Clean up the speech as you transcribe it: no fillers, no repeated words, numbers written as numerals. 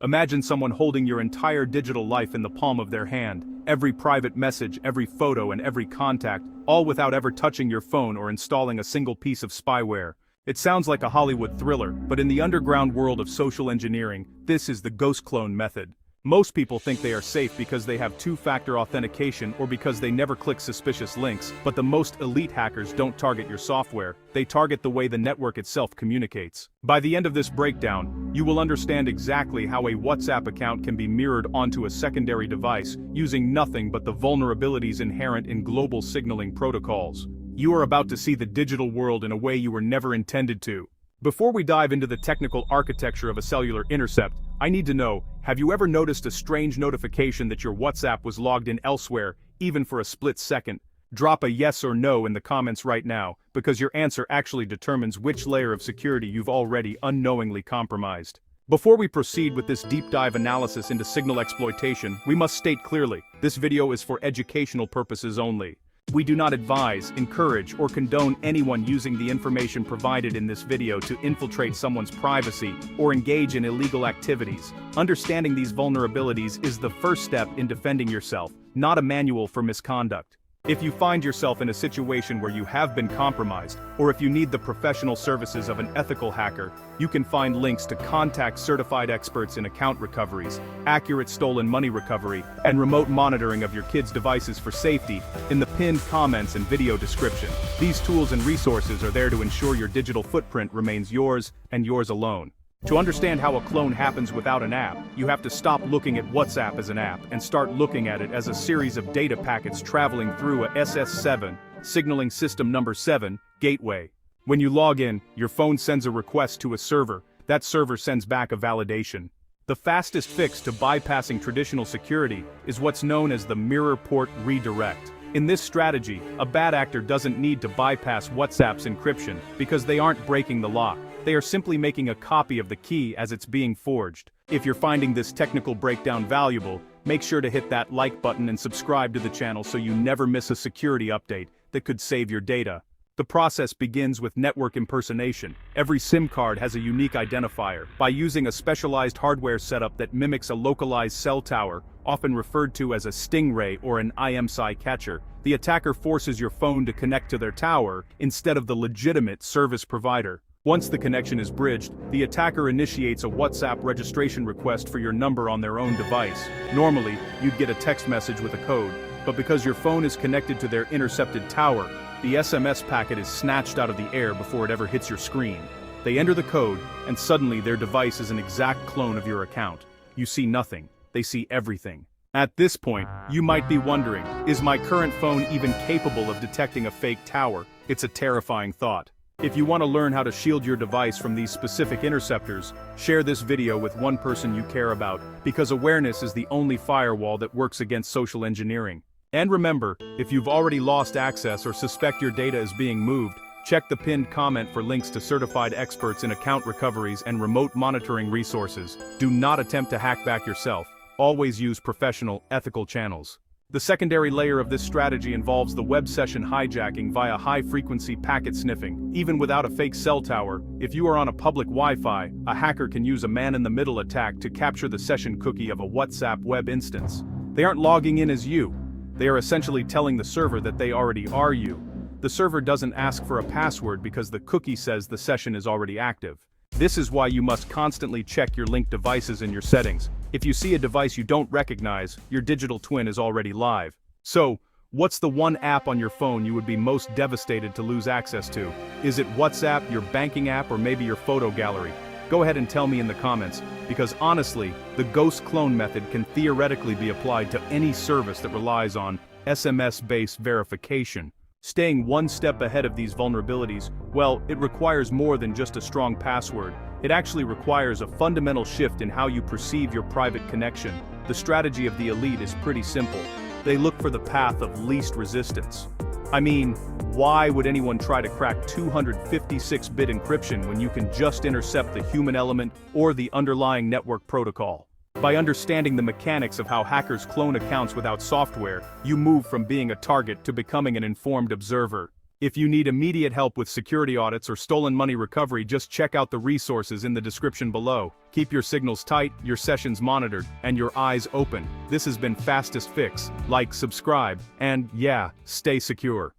Imagine someone holding your entire digital life in the palm of their hand, every private message, every photo, and every contact, all without ever touching your phone or installing a single piece of spyware. It sounds like a Hollywood thriller, but in the underground world of social engineering, this is the ghost clone method. Most people think they are safe because they have two-factor authentication or because they never click suspicious links, but the most elite hackers don't target your software, they target the way the network itself communicates. By the end of this breakdown, you will understand exactly how a WhatsApp account can be mirrored onto a secondary device, using nothing but the vulnerabilities inherent in global signaling protocols. You are about to see the digital world in a way you were never intended to. Before we dive into the technical architecture of a cellular intercept, I need to know, have you ever noticed a strange notification that your WhatsApp was logged in elsewhere, even for a split second? Drop a yes or no in the comments right now, because your answer actually determines which layer of security you've already unknowingly compromised. Before we proceed with this deep dive analysis into signal exploitation, we must state clearly, this video is for educational purposes only. We do not advise, encourage, or condone anyone using the information provided in this video to infiltrate someone's privacy or engage in illegal activities. Understanding these vulnerabilities is the first step in defending yourself, not a manual for misconduct. If you find yourself in a situation where you have been compromised, or if you need the professional services of an ethical hacker, you can find links to contact certified experts in account recoveries, accurate stolen money recovery, and remote monitoring of your kids' devices for safety in the pinned comments and video description. These tools and resources are there to ensure your digital footprint remains yours and yours alone. To understand how a clone happens without an app, you have to stop looking at WhatsApp as an app and start looking at it as a series of data packets traveling through a SS7, signaling system number 7, gateway. When you log in, your phone sends a request to a server, that server sends back a validation. The fastest fix to bypassing traditional security is what's known as the mirror port redirect. In this strategy, a bad actor doesn't need to bypass WhatsApp's encryption because they aren't breaking the lock. They are simply making a copy of the key as it's being forged. If you're finding this technical breakdown valuable, make sure to hit that like button and subscribe to the channel so you never miss a security update that could save your data. The process begins with network impersonation. Every SIM card has a unique identifier. By using a specialized hardware setup that mimics a localized cell tower, often referred to as a stingray or an IMSI catcher, the attacker forces your phone to connect to their tower instead of the legitimate service provider. Once the connection is bridged, the attacker initiates a WhatsApp registration request for your number on their own device. Normally, you'd get a text message with a code, but because your phone is connected to their intercepted tower, the SMS packet is snatched out of the air before it ever hits your screen. They enter the code, and suddenly their device is an exact clone of your account. You see nothing, they see everything. At this point, you might be wondering, is my current phone even capable of detecting a fake tower? It's a terrifying thought. If you want to learn how to shield your device from these specific interceptors, share this video with one person you care about, because awareness is the only firewall that works against social engineering. And remember, if you've already lost access or suspect your data is being moved, check the pinned comment for links to certified experts in account recoveries and remote monitoring resources. Do not attempt to hack back yourself. Always use professional, ethical channels. The secondary layer of this strategy involves the web session hijacking via high-frequency packet sniffing. Even without a fake cell tower, if you are on a public Wi-Fi, a hacker can use a man-in-the-middle attack to capture the session cookie of a WhatsApp web instance. They aren't logging in as you. They are essentially telling the server that they already are you. The server doesn't ask for a password because the cookie says the session is already active. This is why you must constantly check your linked devices in your settings. If you see a device you don't recognize, your digital twin is already live. So, what's the one app on your phone you would be most devastated to lose access to? Is it WhatsApp, your banking app, or maybe your photo gallery? Go ahead and tell me in the comments, because honestly, the ghost clone method can theoretically be applied to any service that relies on SMS-based verification. Staying one step ahead of these vulnerabilities, well, it requires more than just a strong password. It actually requires a fundamental shift in how you perceive your private connection. The strategy of the elite is pretty simple. They look for the path of least resistance. I mean, why would anyone try to crack 256-bit encryption when you can just intercept the human element or the underlying network protocol? By understanding the mechanics of how hackers clone accounts without software, you move from being a target to becoming an informed observer. If you need immediate help with security audits or stolen money recovery, just check out the resources in the description below. Keep your signals tight, your sessions monitored, and your eyes open. This has been Fastest Fix. Like, subscribe, and yeah, stay secure.